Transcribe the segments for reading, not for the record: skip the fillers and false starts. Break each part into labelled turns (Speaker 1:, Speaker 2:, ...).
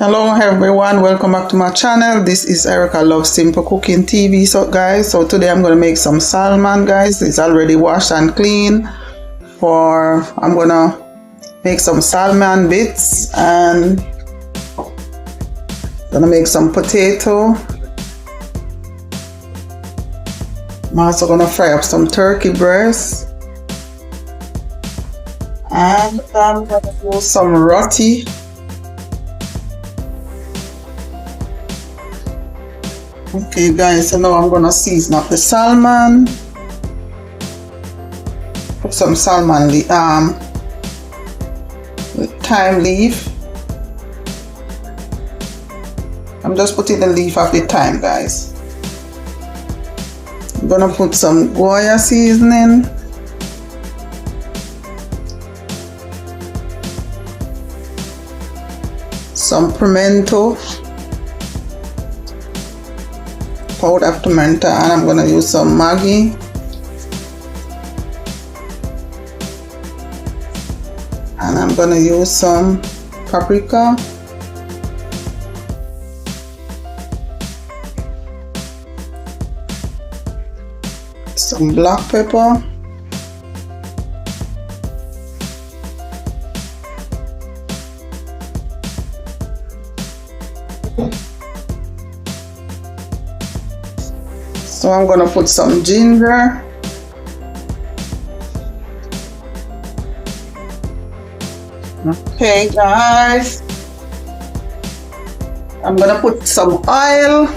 Speaker 1: Hello everyone, welcome back to my channel. This is Erica Love Simple Cooking TV. So guys, today I'm going to make some salmon, guys. It's already washed and clean. I'm going to make some salmon bits, and I'm going to make some potato. I'm also going to fry up some turkey breast, and I'm going to do some roti. Okay guys, so now I'm gonna season up the salmon. Put some salmon with thyme leaf. I'm just putting the leaf of the thyme, guys. I'm gonna put some Goya seasoning. Some pimento. Powder of tomato, and I'm gonna use some Maggi. And I'm gonna use some paprika. Some black pepper. So I'm gonna put some ginger. Okay guys, I'm gonna put some oil.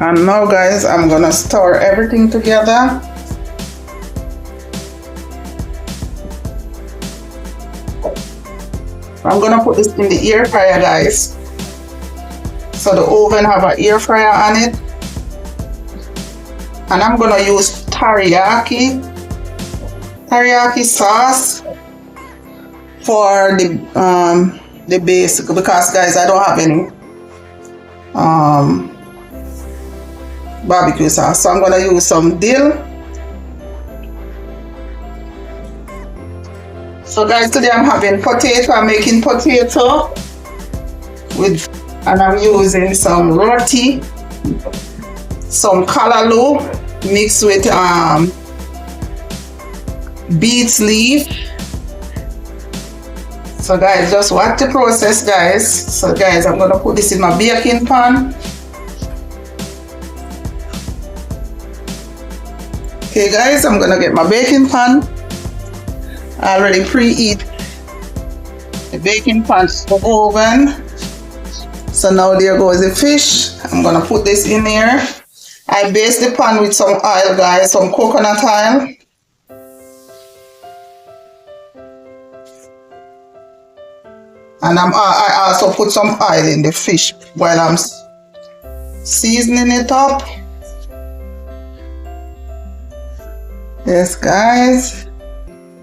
Speaker 1: And now guys, I'm gonna stir everything together. I'm gonna put this in the air fryer, guys. So the oven have an air fryer on it. And I'm gonna use teriyaki sauce for the base, because guys, I don't have any barbecue sauce. So I'm gonna use some dill. So guys, today I'm having potato. I'm making potato and I'm using some roti, some callaloo mixed with beets leaf. So guys, just watch the process, guys. So guys, I'm gonna put this in my baking pan. Okay guys, I'm gonna get my baking pan. I already preheat the baking pan to the oven. So now there goes the fish. I'm gonna put this in here. I baste the pan with some oil, guys, some coconut oil. And I also put some oil in the fish while I'm seasoning it up. Yes guys.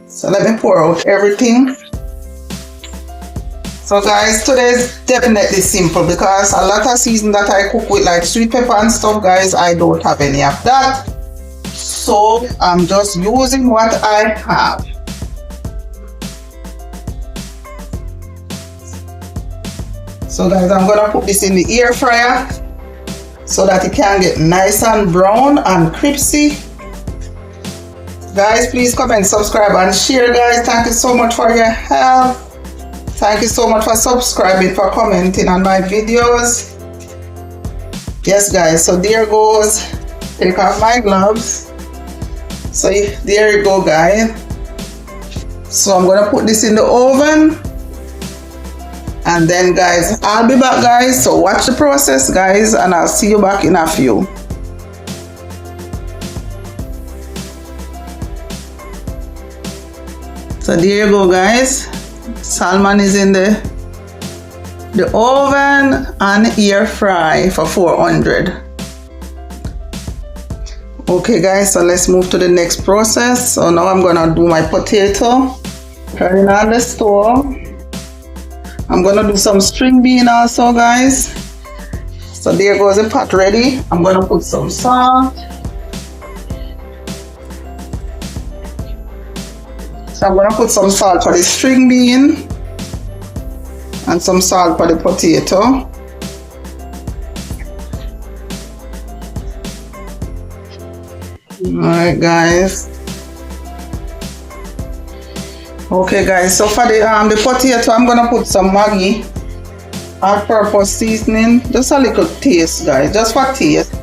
Speaker 1: So let me pour out everything. So guys, today is definitely simple, because a lot of season that I cook with, like sweet pepper and stuff, guys, I don't have any of that. So I'm just using what I have. So guys, I'm gonna put this in the air fryer so that it can get nice and brown and crispy. Guys, please comment, subscribe and share, guys. Thank you so much for your help. Thank you so much for subscribing, for commenting on my videos. Yes guys, so there goes, take off my gloves. So there you go guys. So I'm gonna put this in the oven, and then guys, I'll be back guys. So watch the process guys, and I'll see you back in a few. So there you go guys, salmon is in the oven and air fry for 400. Okay guys, so let's move to the next process. So now I'm gonna do my potato. Turning on the stove. I'm gonna do some string bean also guys. So there goes the pot ready. I'm gonna put some salt. So I'm gonna put some salt for the string bean and some salt for the potato. Alright guys. Okay guys, so for the potato I'm gonna put some Maggi all-purpose seasoning, just a little taste guys, just for taste.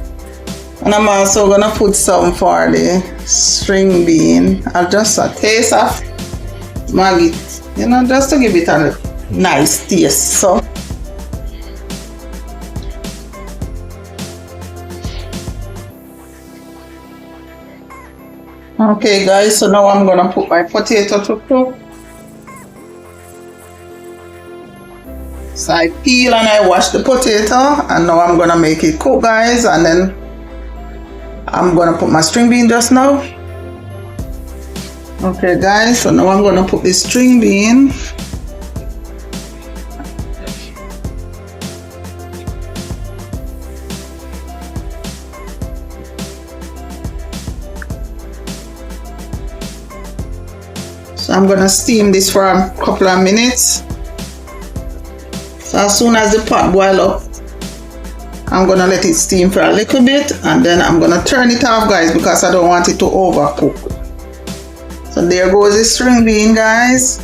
Speaker 1: And I'm also gonna put some for the string bean, just a taste of Maggi, you know, just to give it a nice taste. So okay guys, so now I'm gonna put my potato to cook. So I peel and I wash the potato, and now I'm gonna make it cook guys, and then I'm gonna put my string bean just now. Okay guys, so now I'm gonna put the string bean. So I'm gonna steam this for a couple of minutes. So as soon as the pot boils up, I'm gonna let it steam for a little bit, and then I'm gonna turn it off guys, because I don't want it to overcook. So there goes the string bean guys.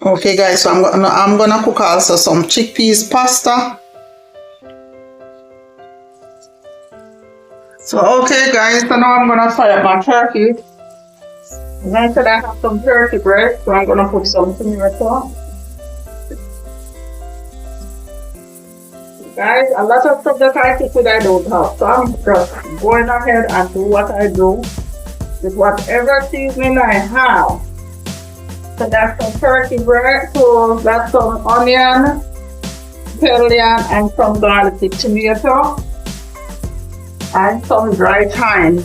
Speaker 1: Okay guys, so I'm gonna cook also some chickpeas pasta. So okay guys, so now I'm gonna fry up my turkey. And I said I have some turkey breast, so I'm gonna put some tomato. Guys, a lot of stuff that I cook with I don't have, so I'm just going ahead and do what I do with whatever seasoning I have. So that's some turkey breast, so that's some onion, scallion, and some garlic tomato, and some dry thyme.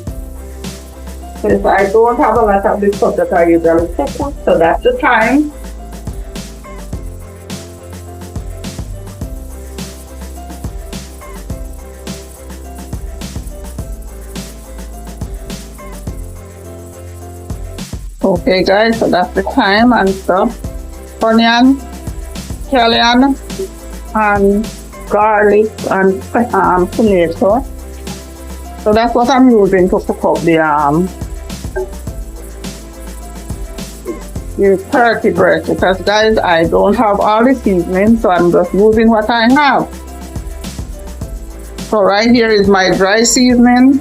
Speaker 1: Since I don't have a lot of the stuff that I usually cook with, so that's the time. Okay guys, so that's the thyme and stuff. Onion, scallion, and garlic, and tomato. So that's what I'm using to cook up the turkey breast, because guys, I don't have all the seasoning, so I'm just using what I have. So right here is my dry seasoning.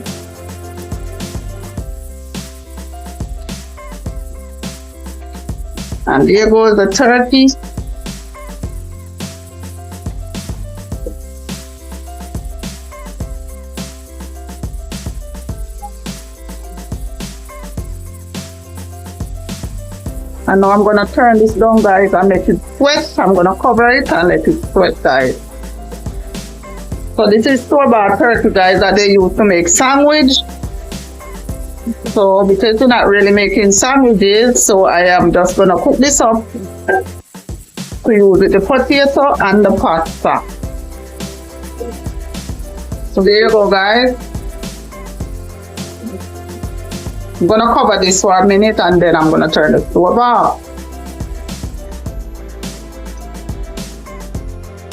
Speaker 1: And there goes the turkey. And now I'm gonna turn this down guys and let it sweat. I'm gonna cover it and let it sweat guys. So this is store-bought turkey guys that they use to make sandwich. So because we're not really making sandwiches, so I am just gonna cook this up to use with the potato and the pasta. So there you go guys. I'm gonna cover this for a minute and then I'm gonna turn the stove off.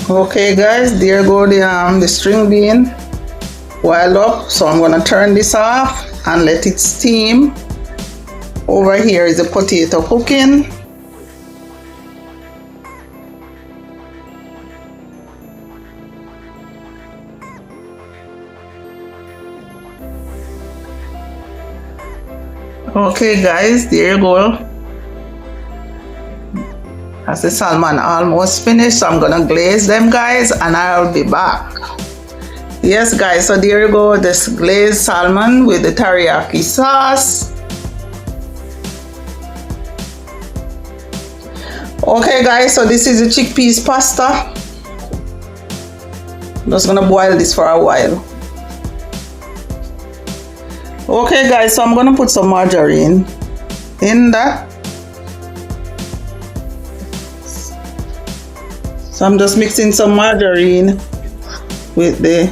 Speaker 1: Okay guys, there go the string bean boiled up. So I'm gonna turn this off and let it steam. Over here is the potato cooking. Okay guys, there you go. As the salmon almost finished, so I'm gonna glaze them guys and I'll be back. Yes guys, so there you go, this glazed salmon with the teriyaki sauce. Okay guys, so this is the chickpeas pasta. I'm just gonna boil this for a while. Okay guys, so I'm gonna put some margarine in that. So I'm just mixing some margarine with the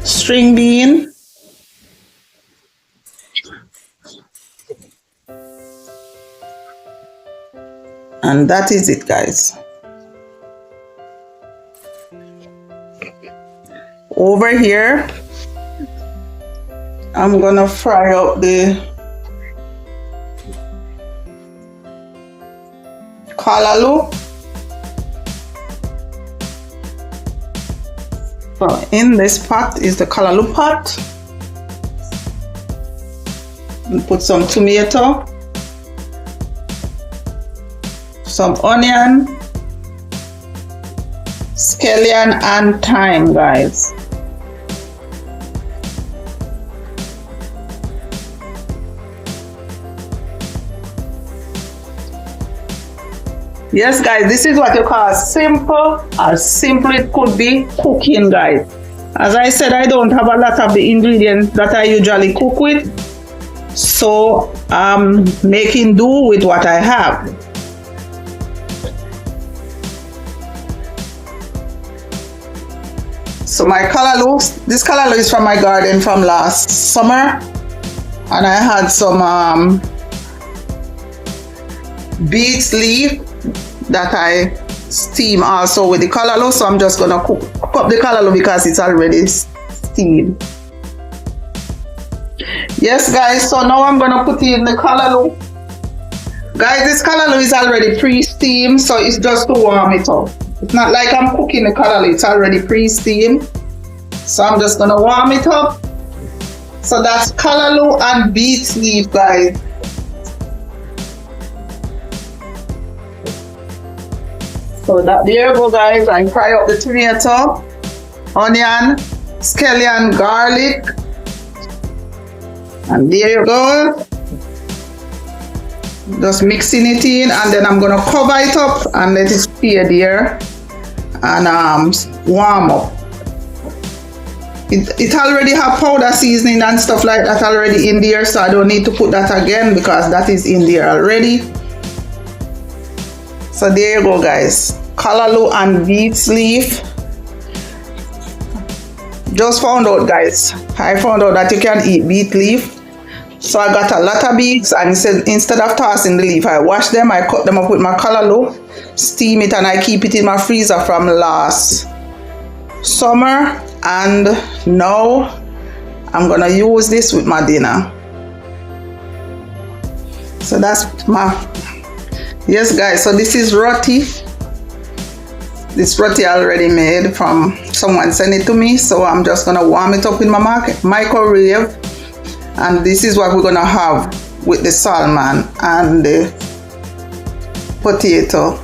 Speaker 1: string bean. And that is it, guys. Over here, I'm gonna fry up the callaloo. So in this pot is the callaloo pot. And put some tomato, some onion, scallion, and thyme, guys. Yes, guys, this is what you call simple, as simple it could be cooking, guys. As I said, I don't have a lot of the ingredients that I usually cook with, so I'm making do with what I have. So my callaloo, this callaloo is from my garden from last summer, and I had some beets leaf that I steam also with the callaloo. So I'm just gonna cook up the callaloo because it's already steamed. Yes, guys, so now I'm gonna put in the callaloo. Guys, this callaloo is already pre-steamed, so it's just to warm it up. It's not like I'm cooking the callaloo, it's already pre-steamed. So I'm just gonna warm it up. So that's callaloo and beets leaf, guys. So that there you go, guys. I fry up the tomato, onion, scallion, garlic, and there you go. Just mixing it in, and then I'm gonna cover it up and let it stay there and warm up. It already have powder seasoning and stuff like that already in there, so I don't need to put that again because that is in there already. So there you go, guys. Callaloo and beets leaf. Just found out, guys. I found out that you can eat beet leaf. So I got a lot of beets, and instead of tossing the leaf, I wash them, I cut them up with my callaloo, steam it, and I keep it in my freezer from last summer. And now I'm gonna use this with my dinner. So that's my, yes, guys, so this is roti. This roti already made from someone sent it to me, so I'm just gonna warm it up in my microwave, and this is what we're gonna have with the salmon and the potato.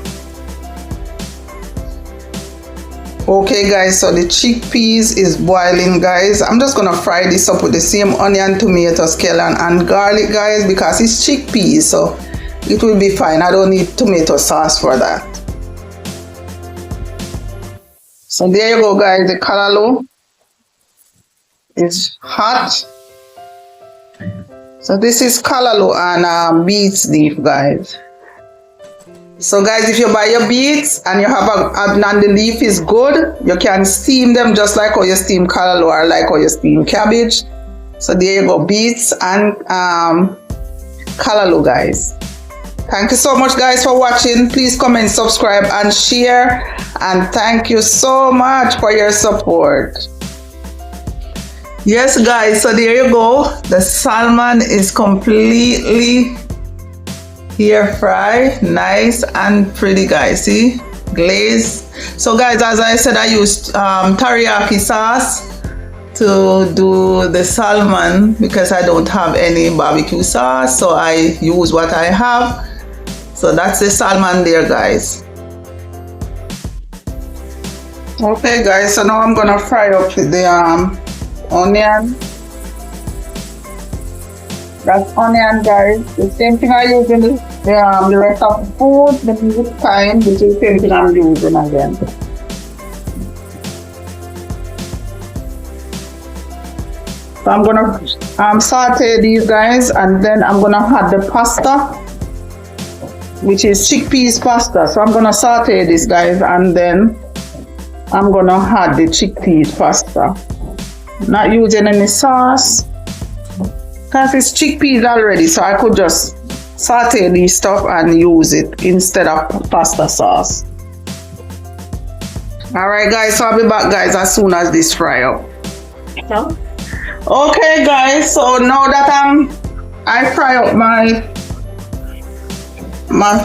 Speaker 1: Okay, guys, so the chickpeas is boiling, guys. I'm just gonna fry this up with the same onion, tomato, scallion, and garlic, guys, because it's chickpeas, so it will be fine. I don't need tomato sauce for that. So there you go, guys. The callaloo is hot. So this is callaloo and beets leaf, guys. So guys, if you buy your beets and you have and the leaf is good, you can steam them just like how you steam callaloo or like how you steam cabbage. So there you go, beets and callaloo, guys. Thank you so much, guys, for watching. Please comment, subscribe, and share. And thank you so much for your support. Yes, guys, so there you go. The salmon is completely air fry, nice and pretty, guys. See, glaze. So guys, as I said, I used teriyaki sauce to do the salmon because I don't have any barbecue sauce, so I use what I have. So that's the salmon there, guys. Okay, guys, so now I'm gonna fry up the onion. That's onion, guys. The same thing I use in the rest of the food, the meat time, which is the same thing I'm using again. So I'm gonna saute these, guys, and then I'm gonna add the pasta. which is chickpeas pasta. So I'm gonna saute this, guys, and then I'm gonna add the chickpeas pasta. Not using any sauce because it's chickpeas already, so I could just saute this stuff and use it instead of pasta sauce. All right, guys, so I'll be back, guys, as soon as this fry up. Okay, guys, so now that I fry up my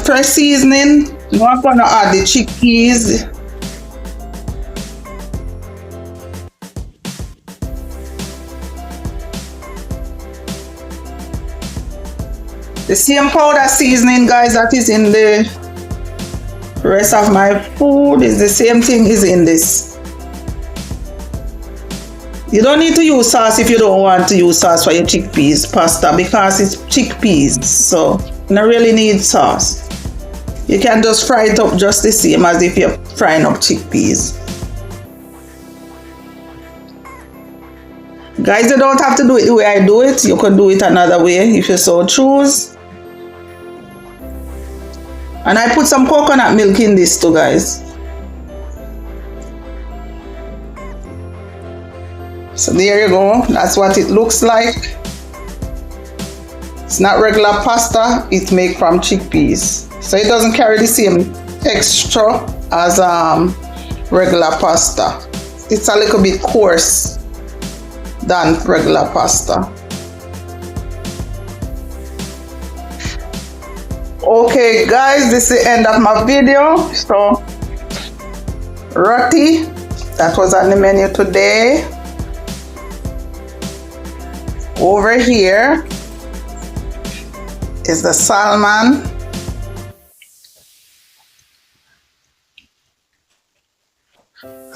Speaker 1: fresh seasoning, now I'm gonna add the chickpeas. The same powder seasoning, guys, that is in the rest of my food is the same thing is in this. You don't need to use sauce if you don't want to use sauce for your chickpeas pasta because it's chickpeas, so you don't really need sauce. You can just fry it up just the same as if you're frying up chickpeas. Guys, you don't have to do it the way I do it. You can do it another way if you so choose. And I put some coconut milk in this too, guys. So there you go. That's what it looks like. It's not regular pasta. It's made from chickpeas. So it doesn't carry the same texture as regular pasta. It's a little bit coarse than regular pasta. Okay, guys, this is the end of my video. So roti, that was on the menu today. Over here is the salmon.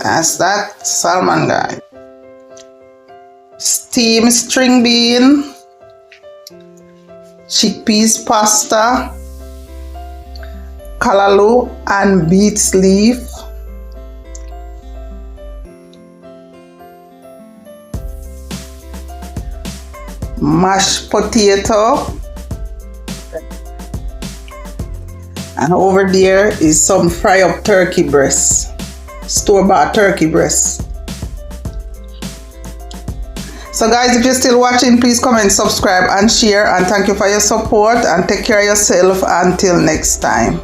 Speaker 1: That's that salmon, guy. Steamed string bean, chickpeas pasta, callaloo and beets leaf, mashed potato, and over there is some fry up turkey breast, store-bought turkey breast. So guys, if you're still watching, please comment, subscribe and share, and thank you for your support, and take care of yourself until next time.